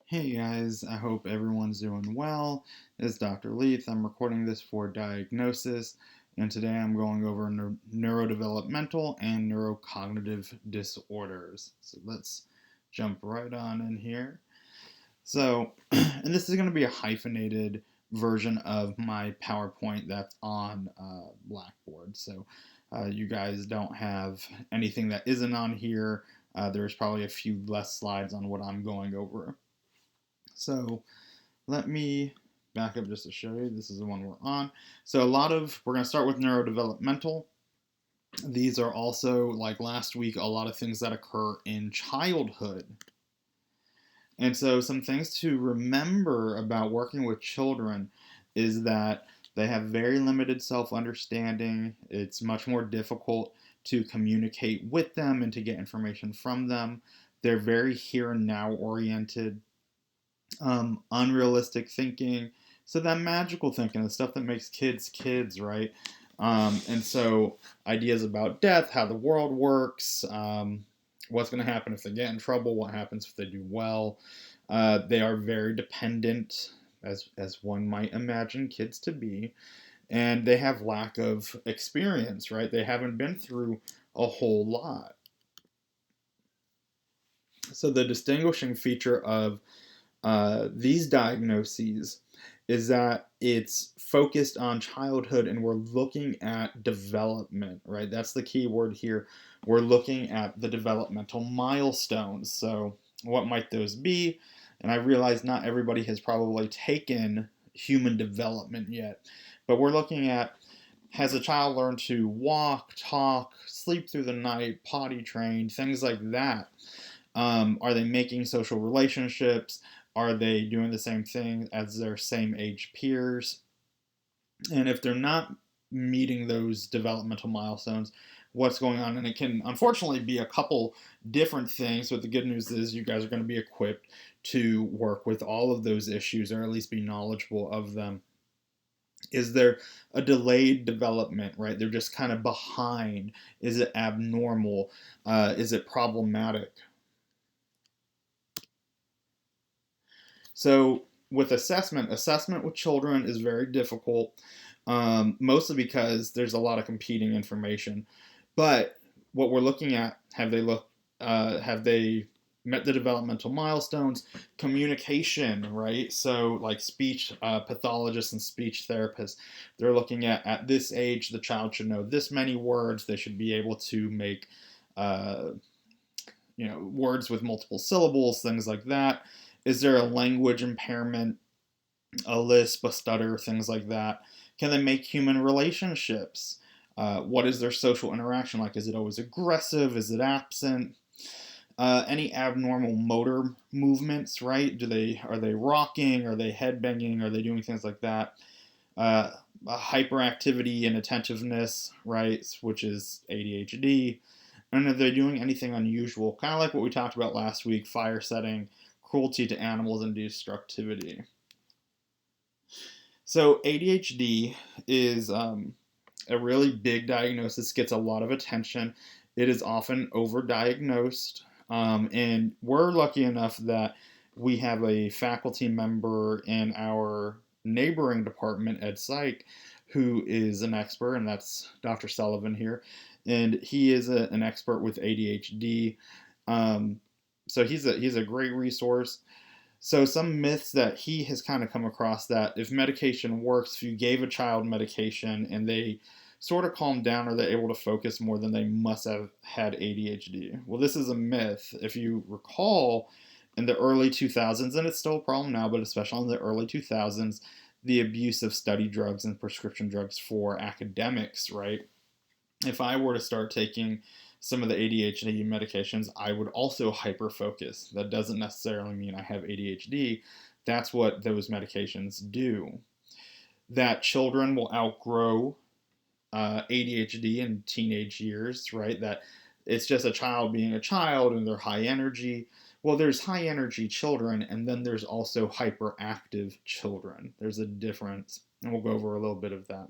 Hey guys, I hope everyone's doing well. It's Dr. Leith. I'm recording this for diagnosis, and today I'm going over neurodevelopmental and neurocognitive disorders. So let's jump right on in here. So, and this is going to be a hyphenated version of my PowerPoint that's on Blackboard. So, you guys don't have anything that isn't on here. There's probably a few less slides on what I'm going over. So let me back up just to show you. This is the one we're on. So we're going to start with neurodevelopmental. These are also, like last week, a lot of things that occur in childhood. And so some things to remember about working with children is that they have very limited self-understanding. It's much more difficult to communicate with them and to get information from them. They're very here and now oriented. Unrealistic thinking. So that magical thinking, the stuff that makes kids kids, right? And so ideas about death, how the world works, what's going to happen if they get in trouble, what happens if they do well. They are very dependent, as one might imagine kids to be, and they have lack of experience, right? They haven't been through a whole lot. So the distinguishing feature of these diagnoses is that it's focused on childhood and we're looking at development, right? That's the key word here. We're looking at the developmental milestones. So, what might those be? And I realize not everybody has probably taken human development yet, but we're looking at, has a child learned to walk, talk, sleep through the night, potty train, things like that? Are they making social relationships? Are they doing the same thing as their same age peers? And if they're not meeting those developmental milestones, what's going on? And it can unfortunately be a couple different things, but the good news is you guys are going to be equipped to work with all of those issues or at least be knowledgeable of them. Is there a delayed development, right? They're just kind of behind. Is it abnormal? Is it problematic? So with assessment with children is very difficult, mostly because there's a lot of competing information. But what we're looking at, have they met the developmental milestones? Communication, right? So like speech pathologists and speech therapists, they're looking at this age, the child should know this many words. They should be able to make uh, words with multiple syllables, things like that. Is there a language impairment, a lisp, a stutter, things like that? Can they make human relationships? What is their social interaction like? Is it always aggressive? Is it absent? Any abnormal motor movements, right? Are they rocking? Are they headbanging? Are they doing things like that? Hyperactivity and attentiveness, right? Which is ADHD. And are they doing anything unusual? Kind of like what we talked about last week, fire setting, cruelty to animals, and destructivity. So ADHD is a really big diagnosis, gets a lot of attention. It is often overdiagnosed, and we're lucky enough that we have a faculty member in our neighboring department, Ed Psych, who is an expert, and that's Dr. Sullivan here, and he is an expert with ADHD. So he's a great resource. So some myths that he has kind of come across, that if medication works, if you gave a child medication and they sort of calm down or they're able to focus more, then they must have had ADHD. Well, this is a myth. If you recall, in the early 2000s, and it's still a problem now, but especially in the early 2000s, the abuse of study drugs and prescription drugs for academics, right? If I were to start taking some of the ADHD medications, I would also hyper focus. That doesn't necessarily mean I have ADHD. That's what those medications do. That children will outgrow ADHD in teenage years, right? That it's just a child being a child and they're high energy. Well, there's high energy children, and then there's also hyperactive children. There's a difference, and we'll go over a little bit of that.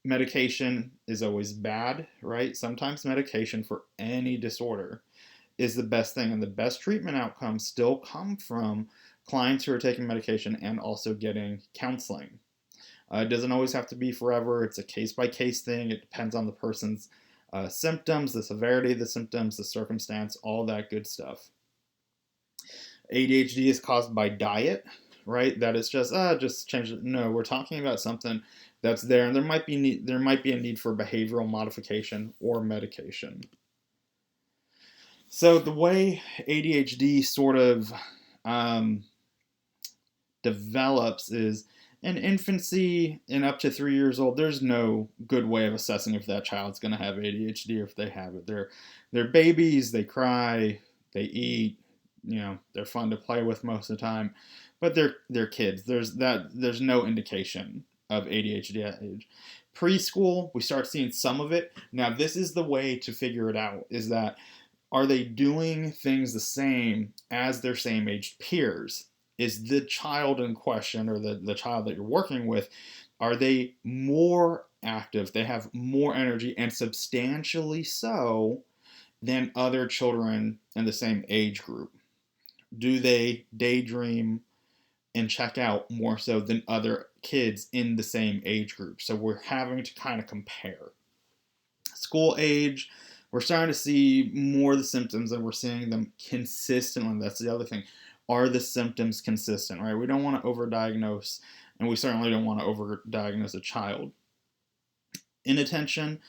Medication is always bad, right? Sometimes medication for any disorder is the best thing. And the best treatment outcomes still come from clients who are taking medication and also getting counseling. It doesn't always have to be forever. It's a case-by-case thing. It depends on the person's symptoms, the severity of the symptoms, the circumstance, all that good stuff. ADHD is caused by diet, right? That is just change it. No, we're talking about something that's there, and there might be a need for behavioral modification or medication. So the way ADHD sort of develops is in infancy and up to 3 years old. There's no good way of assessing if that child's going to have ADHD or if they have it. They're babies. They cry. They eat. They're fun to play with most of the time, but they're kids. There's no indication of ADHD at age. Preschool, we start seeing some of it. Now, this is the way to figure it out: is that are they doing things the same as their same aged peers? Is the child in question, or the child that you're working with, are they more active? They have more energy, and substantially so, than other children in the same age group? Do they daydream and check out more so than other kids in the same age group? So we're having to kind of compare. School age, we're starting to see more of the symptoms, and we're seeing them consistently. That's the other thing. Are the symptoms consistent, right? We don't want to overdiagnose, and we certainly don't want to overdiagnose a child. Inattention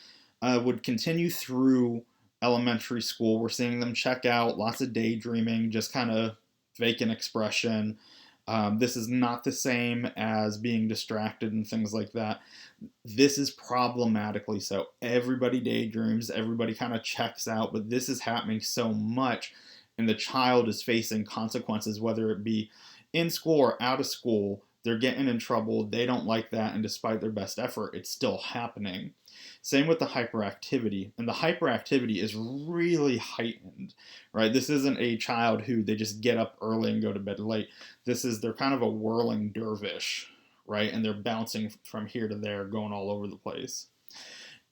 would continue through elementary school. We're seeing them check out, lots of daydreaming, just kind of vacant expression. This is not the same as being distracted and things like that. This is problematically so. Everybody daydreams, everybody kind of checks out, but this is happening so much, and the child is facing consequences, whether it be in school or out of school. They're getting in trouble. They don't like that, and despite their best effort, it's still happening. Same with the hyperactivity, and the hyperactivity is really heightened, right? This isn't a child who they just get up early and go to bed late. They're kind of a whirling dervish, right? And they're bouncing from here to there, going all over the place.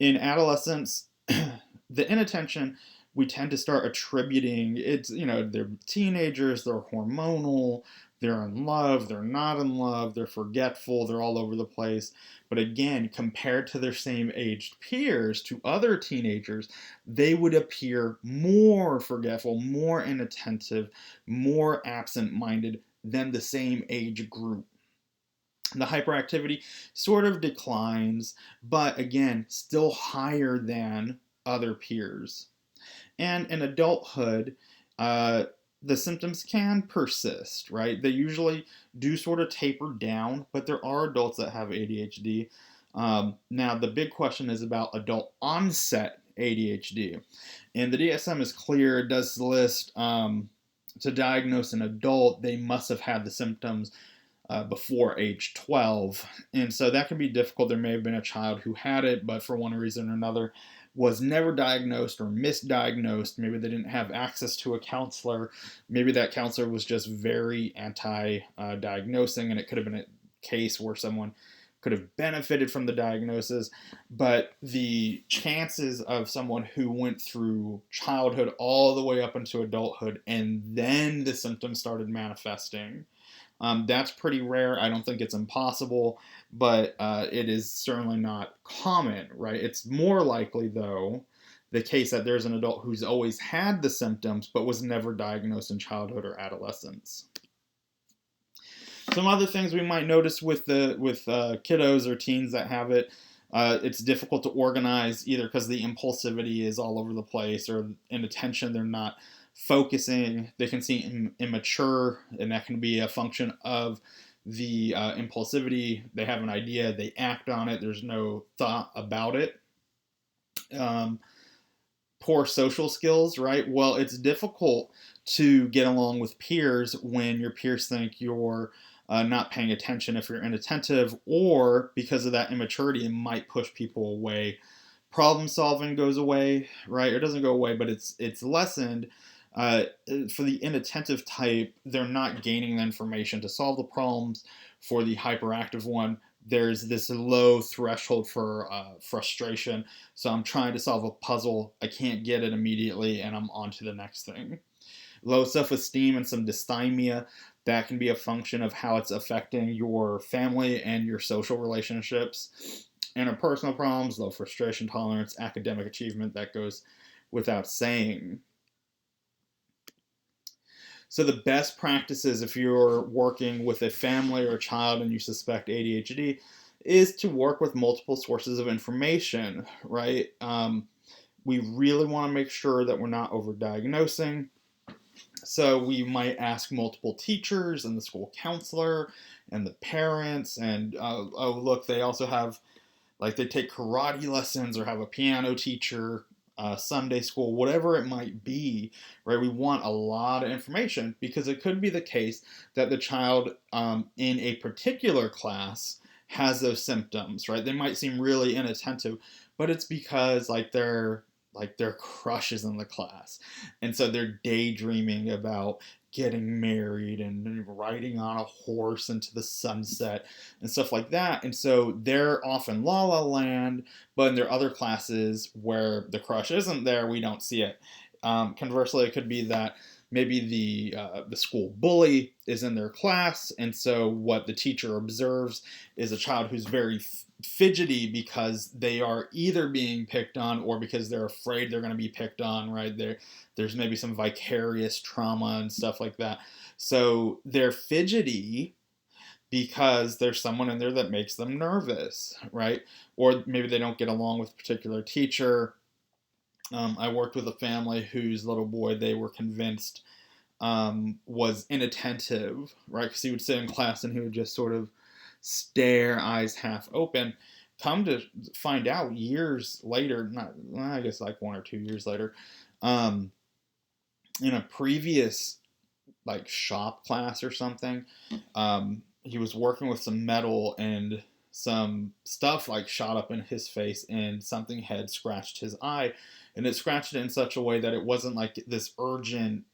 In adolescence, the inattention, we tend to start attributing it's, they're teenagers, they're hormonal, they're in love, they're not in love, they're forgetful, they're all over the place. But again, compared to their same aged peers, to other teenagers, they would appear more forgetful, more inattentive, more absent-minded than the same age group. The hyperactivity sort of declines, but again, still higher than other peers. And in adulthood, the symptoms can persist, right? They usually do sort of taper down, but there are adults that have ADHD. Now, the big question is about adult onset ADHD. And the DSM is clear. It does list to diagnose an adult, they must have had the symptoms before age 12. And so that can be difficult. There may have been a child who had it, but for one reason or another was never diagnosed or misdiagnosed. Maybe they didn't have access to a counselor. Maybe that counselor was just very anti-diagnosing, and it could have been a case where someone could have benefited from the diagnosis. But the chances of someone who went through childhood all the way up into adulthood and then the symptoms started manifesting, that's pretty rare. I don't think it's impossible, but it is certainly not common, right? It's more likely, though, the case that there's an adult who's always had the symptoms but was never diagnosed in childhood or adolescence. Some other things we might notice with kiddos or teens that have it, it's difficult to organize, either because the impulsivity is all over the place, or inattention, they're not focusing. They can seem immature, and that can be a function of the impulsivity. They have an idea, they act on it, there's no thought about it. Poor social skills, right? Well, it's difficult to get along with peers when your peers think you're not paying attention if you're inattentive, or because of that immaturity, it might push people away. Problem solving goes away, right? It doesn't go away, but it's lessened. For the inattentive type, they're not gaining the information to solve the problems. For the hyperactive one, there's this low threshold for frustration. So I'm trying to solve a puzzle, I can't get it immediately, and I'm on to the next thing. Low self-esteem and some dysthymia, that can be a function of how it's affecting your family and your social relationships. Interpersonal problems, low frustration tolerance, academic achievement, that goes without saying. So the best practices if you're working with a family or a child and you suspect ADHD is to work with multiple sources of information, right? We really want to make sure that we're not overdiagnosing. So we might ask multiple teachers and the school counselor and the parents, and oh look, they also have, like, they take karate lessons or have a piano teacher, Sunday school, whatever it might be, right? We want a lot of information because it could be the case that the child in a particular class has those symptoms, right? They might seem really inattentive, but it's because their crush is in the class, and so they're daydreaming about getting married and riding on a horse into the sunset and stuff like that. And so they're off in La La Land, but in their other classes where the crush isn't there, we don't see it. Conversely, it could be that maybe the school bully is in their class, and so what the teacher observes is a child who's very fidgety because they are either being picked on or because they're afraid they're going to be picked on, right? There's maybe some vicarious trauma and stuff like that. So they're fidgety because there's someone in there that makes them nervous, right? Or maybe they don't get along with a particular teacher. I worked with a family whose little boy, they were convinced was inattentive, right? Because he would sit in class and he would just sort of stare, eyes half open. Come to find out years later, not, I guess like 1 or 2 years later, in a previous like shop class or something, he was working with some metal and some stuff like shot up in his face and something had scratched his eye, and it scratched it in such a way that it wasn't like this urgent,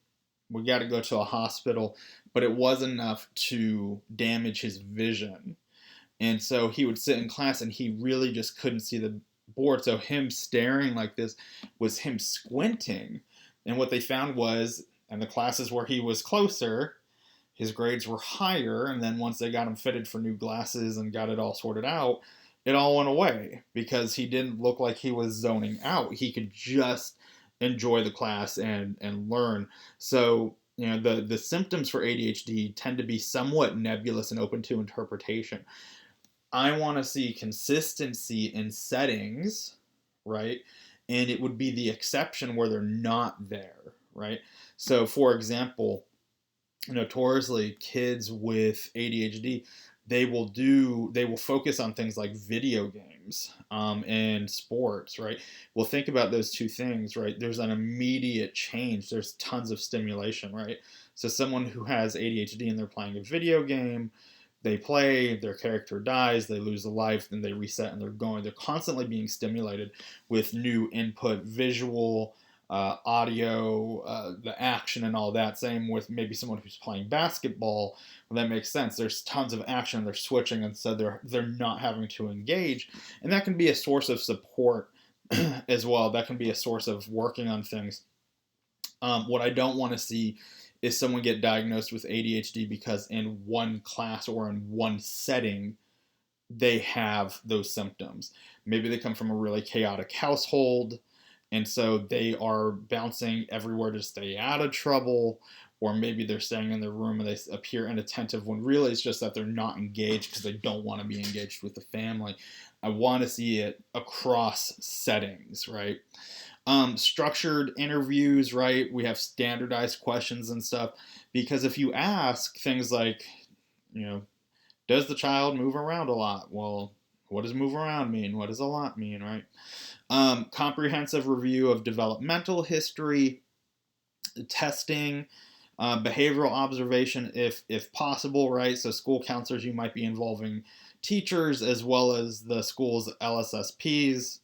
we got to go to a hospital, but it was enough to damage his vision. And so he would sit in class and he really just couldn't see the board. So him staring like this was him squinting. And what they found was, in the classes where he was closer, his grades were higher. And then once they got him fitted for new glasses and got it all sorted out, it all went away because he didn't look like he was zoning out. He could just enjoy the class and learn. So, you know, the symptoms for ADHD tend to be somewhat nebulous and open to interpretation. I want to see consistency in settings, right? And it would be the exception where they're not there, right? So, for example, notoriously, kids with ADHD, they will focus on things like video games and sports, right? Well, think about those two things, right? There's an immediate change. There's tons of stimulation, right? So someone who has ADHD and they're playing a video game, they play, their character dies, they lose a life, then they reset and they're going. They're constantly being stimulated with new input, visual, audio, the action and all that. Same with maybe someone who's playing basketball. Well, that makes sense. There's tons of action, they're switching, and so they're not having to engage. And that can be a source of support as well. That can be a source of working on things. What I don't want to see is someone get diagnosed with ADHD because in one class or in one setting they have those symptoms. Maybe they come from a really chaotic household, and so they are bouncing everywhere to stay out of trouble, or maybe they're staying in their room and they appear inattentive when really it's just that they're not engaged because they don't want to be engaged with the family. I want to see it across settings, right? Structured interviews, right? We have standardized questions and stuff, because if you ask things like, you know, does the child move around a lot? Well, what does move around mean? What does a lot mean, right? Comprehensive review of developmental history, testing, behavioral observation if possible, right? So school counselors, you might be involving teachers as well as the school's LSSPs.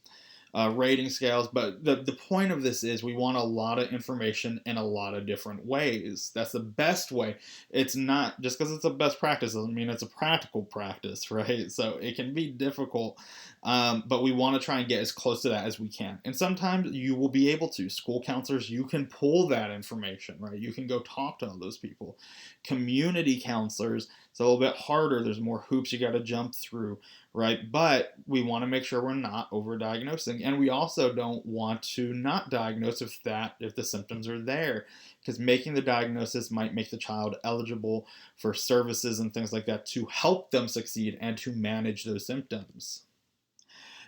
rating scales. But the point of this is we want a lot of information in a lot of different ways. That's the best way. It's not just because it's a best practice doesn't mean it's a practical practice, right? So it can be difficult, but we want to try and get as close to that as we can. And sometimes you will be able to. School counselors, you can pull that information, right? You can go talk to all those people. Community counselors, it's a little bit harder. There's more hoops you got to jump through, right? But we want to make sure we're not overdiagnosing, and we also don't want to not diagnose if the symptoms are there, because making the diagnosis might make the child eligible for services and things like that to help them succeed and to manage those symptoms.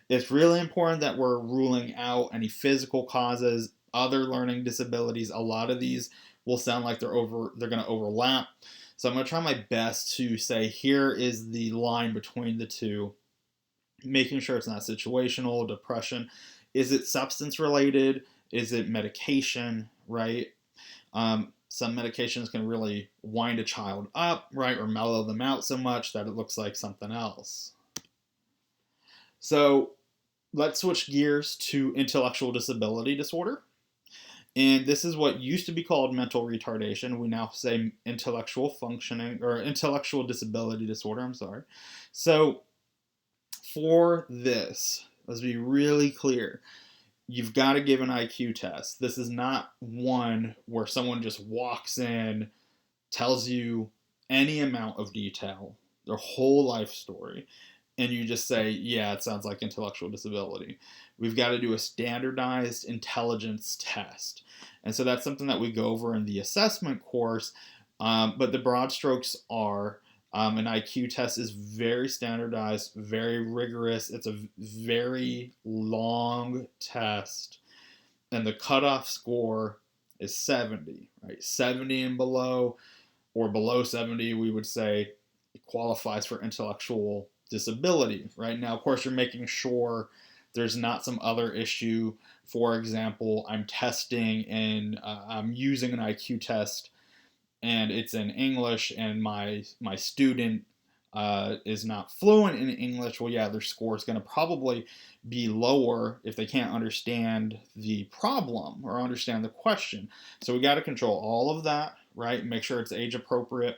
It's really important that we're ruling out any physical causes, other learning disabilities. A lot of these will sound like they're going to overlap. So I'm going to try my best to say here is the line between the two, making sure it's not situational, depression. Is it substance related? Is it medication, right? Some medications can really wind a child up, right, or mellow them out so much that it looks like something else. So let's switch gears to intellectual disability disorder. And this is what used to be called mental retardation. We now say intellectual functioning or intellectual disability disorder. I'm sorry. So for this, let's be really clear. You've got to give an IQ test. This is not one where someone just walks in, tells you any amount of detail, their whole life story, and you just say, yeah, it sounds like intellectual disability. We've got to do a standardized intelligence test. And so that's something that we go over in the assessment course. But the broad strokes are an IQ test is very standardized, very rigorous. It's a very long test. And the cutoff score is 70, right? 70 and below, or below 70, we would say it qualifies for intellectual disability, right? Now, of course, you're making sure there's not some other issue. For example, I'm testing and I'm using an IQ test and it's in English and my student is not fluent in English. Well, yeah, their score is going to probably be lower if they can't understand the problem or understand the question. So we got to control all of that, right? Make sure it's age appropriate.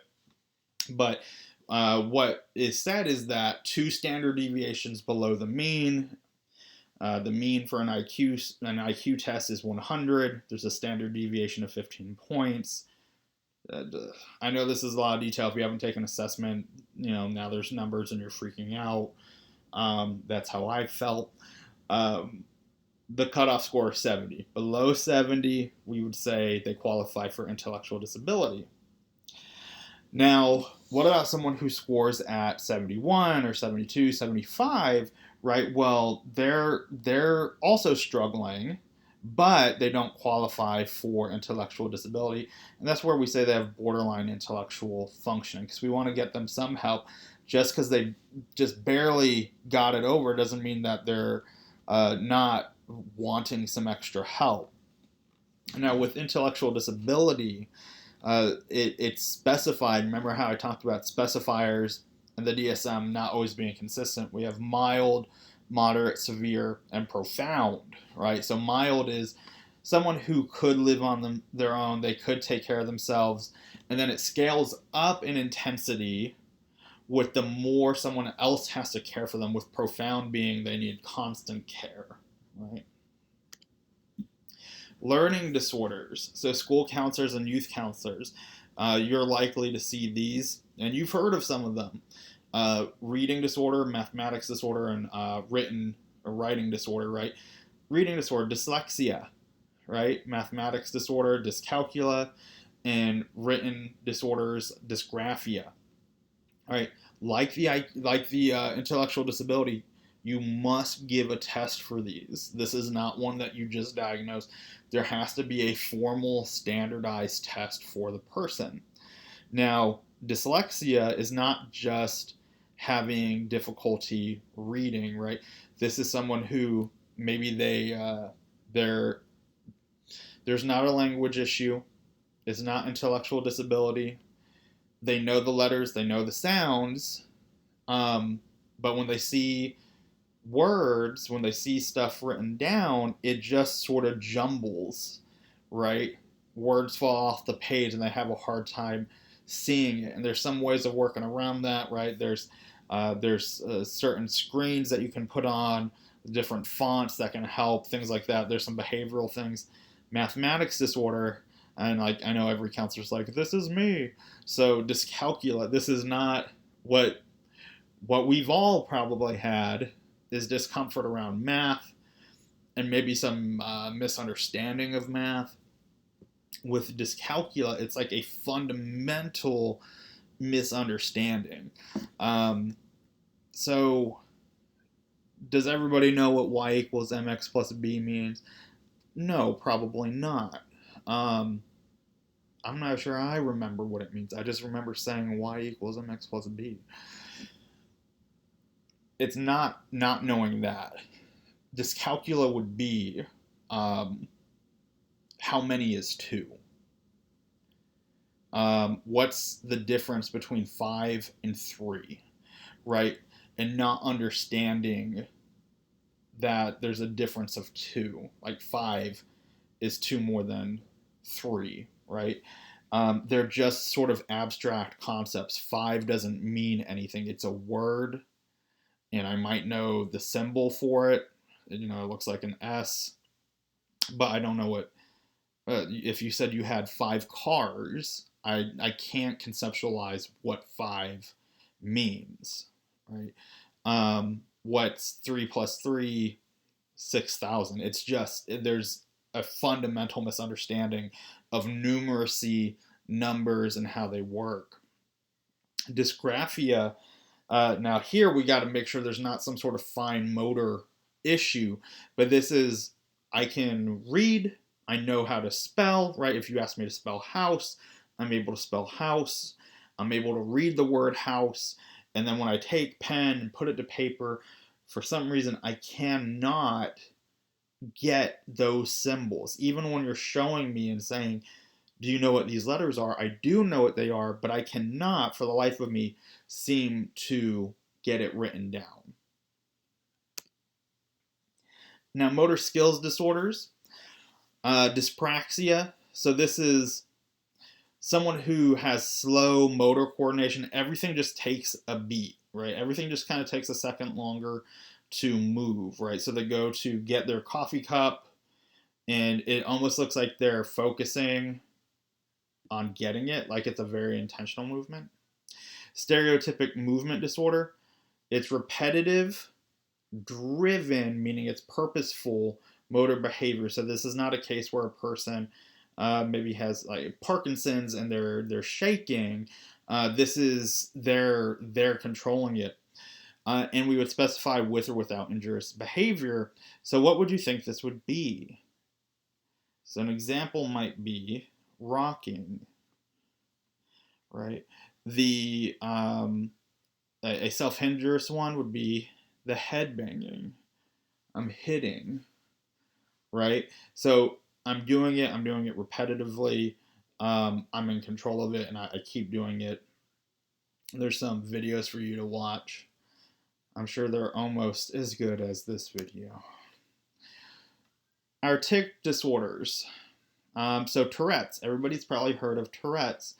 But what is said is that 2 standard deviations below the mean. The mean for an IQ test is 100. There's a standard deviation of 15 points. I know this is a lot of detail. If you haven't taken assessment, now there's numbers and you're freaking out. That's how I felt. The cutoff score is 70. Below 70, we would say they qualify for intellectual disability. Now, what about someone who scores at 71 or 72, 75, right? Well, they're also struggling, but they don't qualify for intellectual disability. And that's where we say they have borderline intellectual functioning, because we want to get them some help. Just because they just barely got it over doesn't mean that they're not wanting some extra help. Now, with intellectual disability, it's specified. Remember how I talked about specifiers and the DSM not always being consistent? We have mild, moderate, severe, and profound, right? So mild is someone who could live on their own, they could take care of themselves, and then it scales up in intensity with the more someone else has to care for them, with profound being they need constant care, right? Learning disorders, so school counselors and youth counselors, you're likely to see these, and you've heard of some of them. Reading disorder, mathematics disorder, and writing disorder, right? Reading disorder, dyslexia, right? Mathematics disorder, dyscalculia, and written disorders, dysgraphia, right? Like the intellectual disability, you must give a test for these. This is not one that you just diagnose. There has to be a formal, standardized test for the person. Now, dyslexia is not just having difficulty reading, right? This is someone who maybe there's not a language issue. It's not intellectual disability. They know the letters, they know the sounds, but when they see words, when they see stuff written down, it just sort of jumbles, right? Words fall off the page and they have a hard time seeing it. And there's some ways of working around that, right? There's certain screens that you can put on, different fonts that can help, things like that. There's some behavioral things. Mathematics disorder, and like I know every counselor's like, this is me. So dyscalculia, this is not what we've all probably had, is discomfort around math and maybe some misunderstanding of math. With dyscalculia, it's like a fundamental misunderstanding. Um, so, does everybody know what y equals mx plus b means? No, probably not. Um, I'm not sure I remember what it means. I just remember saying y equals mx plus b. It's not knowing that. Dyscalculia would be um, how many is 2? What's the difference between 5 and 3, right? And not understanding that there's a difference of 2. Like 5 is 2 more than 3, right? They're just sort of abstract concepts. 5 doesn't mean anything. It's a word, and I might know the symbol for it. You know, it looks like an S, but I don't know what. If you said you had 5 cars, I can't conceptualize what 5 means, right? What's 3 plus 3? 6,000. It's just, there's a fundamental misunderstanding of numeracy, numbers, and how they work. Dysgraphia, now here we got to make sure there's not some sort of fine motor issue, but this is, I can read, I know how to spell, right? If you ask me to spell house, I'm able to spell house. I'm able to read the word house, and then when I take pen and put it to paper, for some reason I cannot get those symbols. Even when you're showing me and saying, do you know what these letters are? I do know what they are, but I cannot, for the life of me, seem to get it written down. Now, motor skills disorders, dyspraxia. So this is someone who has slow motor coordination. Everything just takes a beat, right? Everything just kind of takes a second longer to move, right? So they go to get their coffee cup, and it almost looks like they're focusing on getting it, like it's a very intentional movement. Stereotypic movement disorder, it's repetitive, driven, meaning it's purposeful motor behavior. So this is not a case where a person maybe has like Parkinson's and they're shaking. This is they're controlling it. And we would specify with or without injurious behavior. So what would you think this would be? So an example might be rocking, right? The a self-injurious one would be the head banging. I'm hitting, right? So I'm doing it repetitively. I'm in control of it, and I keep doing it. There's some videos for you to watch. I'm sure they're almost as good as this video. Our tic disorders. So Tourette's. Everybody's probably heard of Tourette's.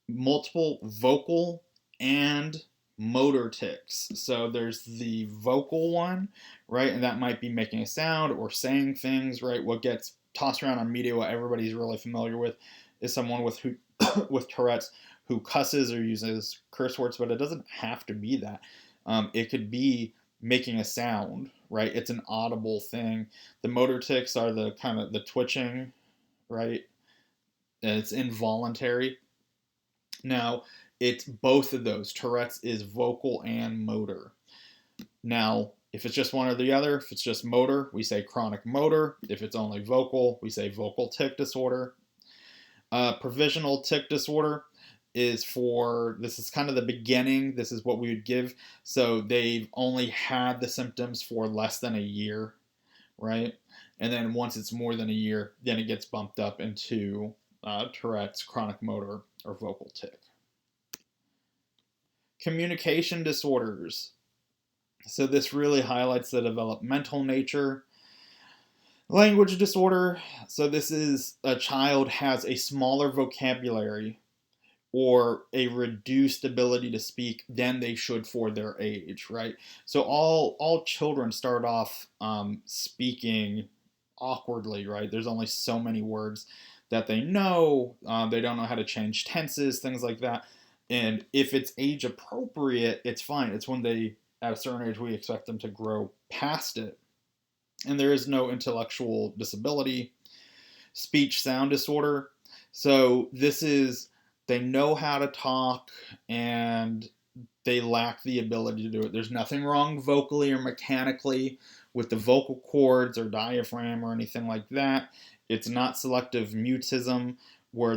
Multiple vocal and motor tics. So there's the vocal one, right? And that might be making a sound or saying things, right? What gets tossed around on media, what everybody's really familiar with, is someone with with Tourette's who cusses or uses curse words, but it doesn't have to be that. It could be making a sound, right? It's an audible thing. The motor tics are the kind of the twitching, right? And it's involuntary. Now, it's both of those. Tourette's is vocal and motor. Now, if it's just one or the other, if it's just motor, we say chronic motor. If it's only vocal, we say vocal tic disorder. Provisional tic disorder is for, this is kind of the beginning. This is what we would give. So they've only had the symptoms for less than a year, right? And then once it's more than a year, then it gets bumped up into Tourette's, chronic motor, or vocal tic. Communication disorders. So this really highlights the developmental nature. Language disorder. So this is a child has a smaller vocabulary or a reduced ability to speak than they should for their age, right? So all children start off speaking awkwardly, right? There's only so many words that they know. They don't know how to change tenses, things like that. And if it's age appropriate, it's fine. It's when they at a certain age we expect them to grow past it. And there is no intellectual disability. Speech sound disorder. So this is they know how to talk and they lack the ability to do it. There's nothing wrong vocally or mechanically with the vocal cords or diaphragm or anything like that. It's not selective mutism where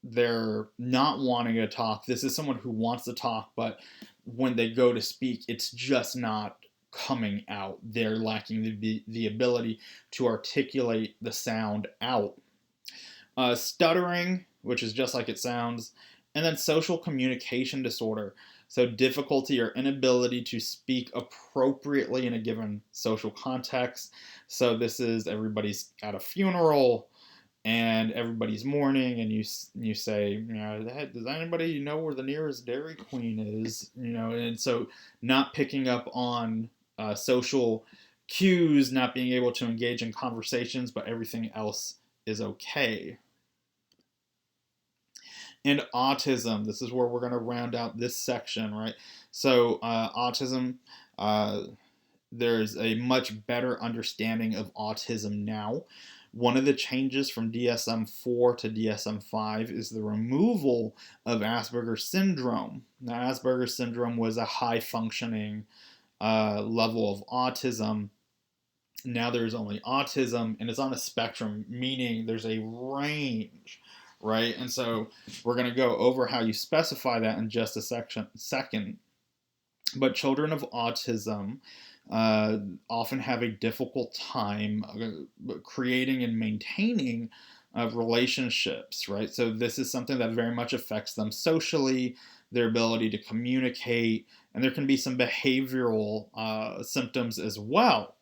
they're not wanting to talk. This is someone who wants to talk, but when they go to speak, it's just not coming out. They're lacking the ability to articulate the sound out. Stuttering, which is just like it sounds, and then social communication disorder. So, difficulty or inability to speak appropriately in a given social context. So, this is everybody's at a funeral and everybody's mourning, and you say, you know, does anybody know where the nearest Dairy Queen is? You know, and so not picking up on social cues, not being able to engage in conversations, but everything else is okay. And autism, this is where we're going to round out this section, right? So, autism, uh, there's a much better understanding of autism now. One of the changes from DSM 4 to DSM 5 is the removal of Asperger's syndrome. Now, Asperger's syndrome was a high functioning level of autism. Now there's only autism, and it's on a spectrum, meaning there's a range, right? And so we're going to go over how you specify that in just a second. But children of autism often have a difficult time creating and maintaining relationships, right? So this is something that very much affects them socially, their ability to communicate, and there can be some behavioral symptoms as well.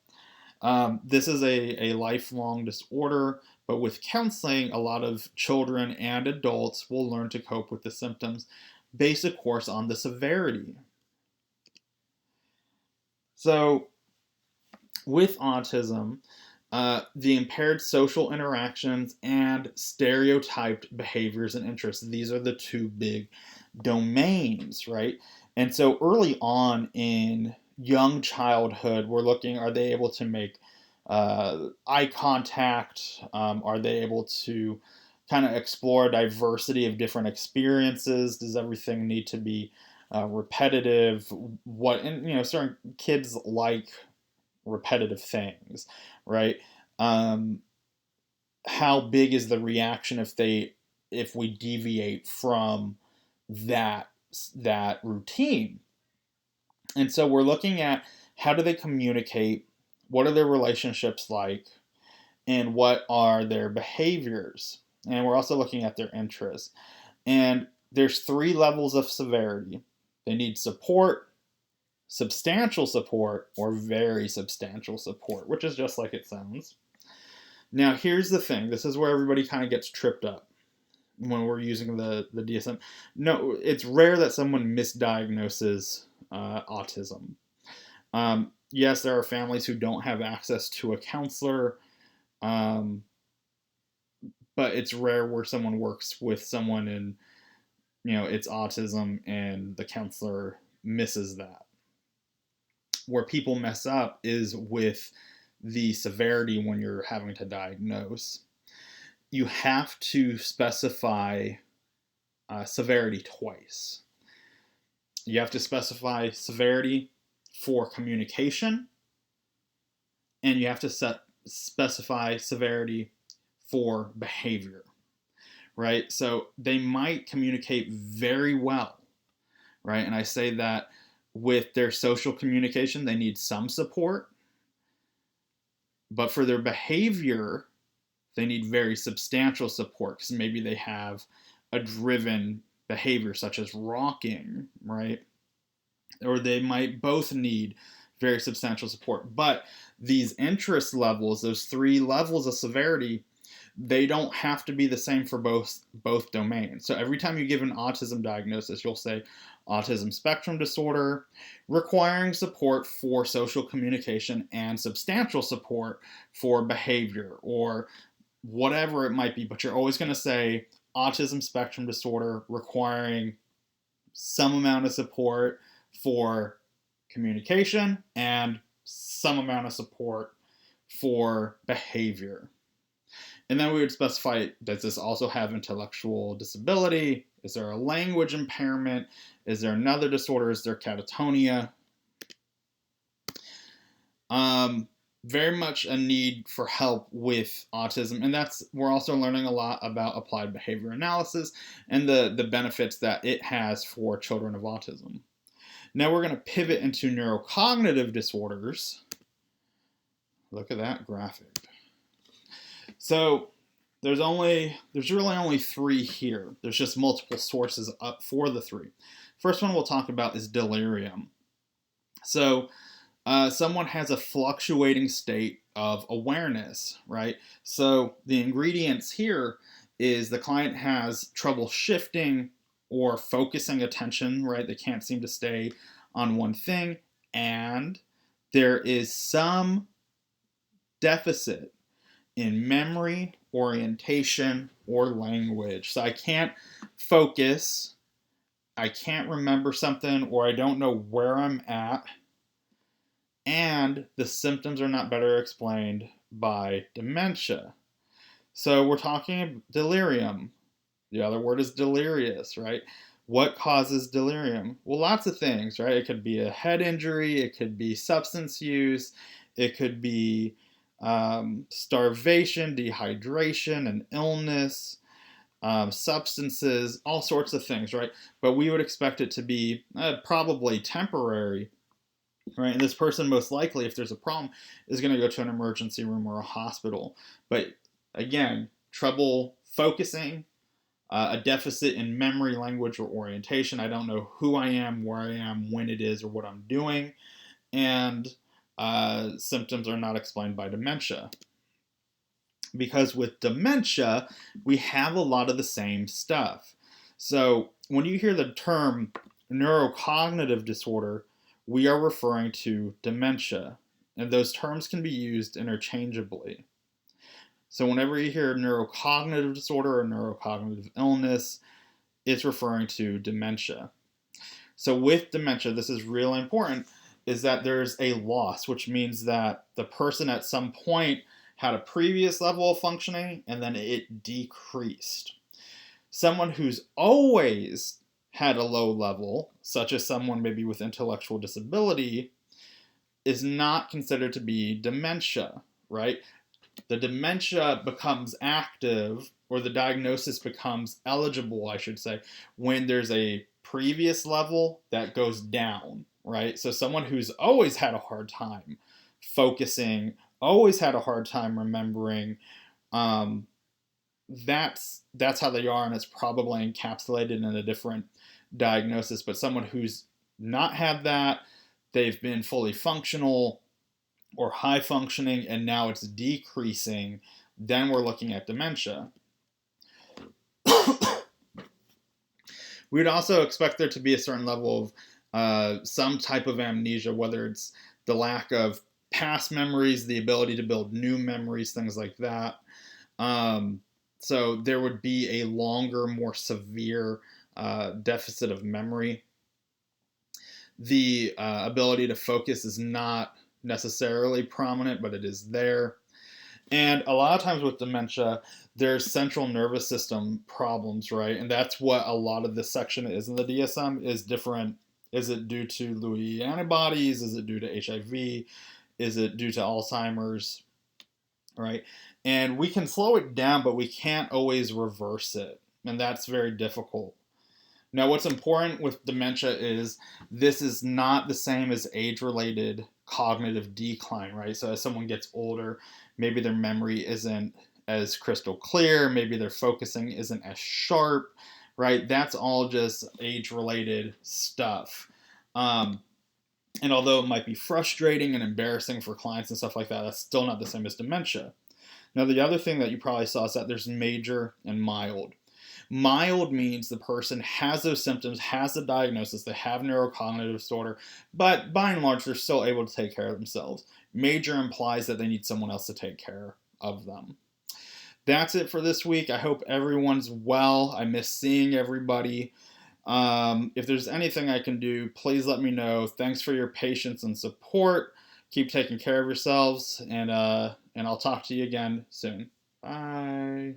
This is a lifelong disorder, but with counseling, a lot of children and adults will learn to cope with the symptoms based, of course, on the severity. So, with autism, the impaired social interactions and stereotyped behaviors and interests, these are the two big domains, right? And so early on in young childhood, we're looking, are they able to make eye contact? Are they able to kind of explore a diversity of different experiences? Does everything need to be repetitive? What, and you know, certain kids like repetitive things, right? Um, how big is the reaction if we deviate from that that routine? And so we're looking at how do they communicate, what are their relationships like, and what are their behaviors, and we're also looking at their interests. And there's three levels of severity. They need support, substantial support, or very substantial support, which is just like it sounds. Now, here's the thing. This is where everybody kind of gets tripped up when we're using the DSM. No, it's rare that someone misdiagnoses autism. Yes, there are families who don't have access to a counselor, um, but it's rare where someone works with someone and, you know, it's autism and the counselor misses that. Where people mess up is with the severity when you're having to diagnose. You have to specify severity twice. You have to specify severity for communication, and you have to specify severity for behavior, right? So they might communicate very well, right? And I say that with their social communication, they need some support, but for their behavior, they need very substantial support because maybe they have a driven behavior such as rocking, right? or they might both need very substantial support. But these interest levels, those 3 levels of severity, they don't have to be the same for both domains. So every time you give an autism diagnosis, you'll say autism spectrum disorder requiring support for social communication and substantial support for behavior, or whatever it might be, but you're always going to say autism spectrum disorder requiring some amount of support for communication and some amount of support for behavior. And then we would specify, does this also have intellectual disability? Is there a language impairment? Is there another disorder? Is there catatonia? Very much a need for help with autism. And we're also learning a lot about applied behavior analysis and the benefits that it has for children of autism. Now we're going to pivot into neurocognitive disorders. Look at that graphic. So there's really only 3 here. There's just multiple sources up for the 3. First one we'll talk about is delirium. So someone has a fluctuating state of awareness, right? So the ingredients here is the client has trouble shifting or focusing attention, right? They can't seem to stay on one thing, and there is some deficit in memory, orientation, or language. So I can't focus, I can't remember something, or I don't know where I'm at, and the symptoms are not better explained by dementia. So we're talking delirium. The other word is delirious, right? What causes delirium? Well, lots of things, right? It could be a head injury, it could be substance use, it could be starvation, dehydration, an illness, substances, all sorts of things, right? But we would expect it to be probably temporary, right? And this person, most likely, if there's a problem, is going to go to an emergency room or a hospital. But again, trouble focusing, a deficit in memory, language, or orientation. I don't know who I am, where I am, when it is, or what I'm doing. And symptoms are not explained by dementia. Because with dementia, we have a lot of the same stuff. So when you hear the term neurocognitive disorder, we are referring to dementia. And those terms can be used interchangeably. So whenever you hear neurocognitive disorder or neurocognitive illness, it's referring to dementia. So with dementia, this is really important, is that there's a loss, which means that the person at some point had a previous level of functioning and then it decreased. Someone who's always had a low level, such as someone maybe with intellectual disability, is not considered to be dementia, right? The dementia becomes active, or the diagnosis becomes eligible, I should say, when there's a previous level that goes down, right? So someone who's always had a hard time focusing, always had a hard time remembering, that's how they are, and it's probably encapsulated in a different diagnosis. But someone who's not had that, they've been fully functional or high functioning, and now it's decreasing, then we're looking at dementia. We would also expect there to be a certain level of some type of amnesia, whether it's the lack of past memories, the ability to build new memories, things like that. So there would be a longer, more severe deficit of memory. The ability to focus is not necessarily prominent, but it is there. And a lot of times with dementia, there's central nervous system problems, right? And that's what a lot of this section is in the DSM, is different. Is it due to Lewy antibodies? Is it due to HIV? Is it due to Alzheimer's? Right? And we can slow it down, but we can't always reverse it. And that's very difficult. Now, what's important with dementia is this is not the same as age-related cognitive decline, right? So as someone gets older, maybe their memory isn't as crystal clear, maybe their focusing isn't as sharp, right? That's all just age-related stuff. And although it might be frustrating and embarrassing for clients and stuff like that, that's still not the same as dementia. Now, the other thing that you probably saw is that there's major and mild. Mild means the person has those symptoms, has the diagnosis, they have neurocognitive disorder, but by and large, they're still able to take care of themselves. Major implies that they need someone else to take care of them. That's it for this week. I hope everyone's well. I miss seeing everybody. If there's anything I can do, please let me know. Thanks for your patience and support. Keep taking care of yourselves, and I'll talk to you again soon. Bye.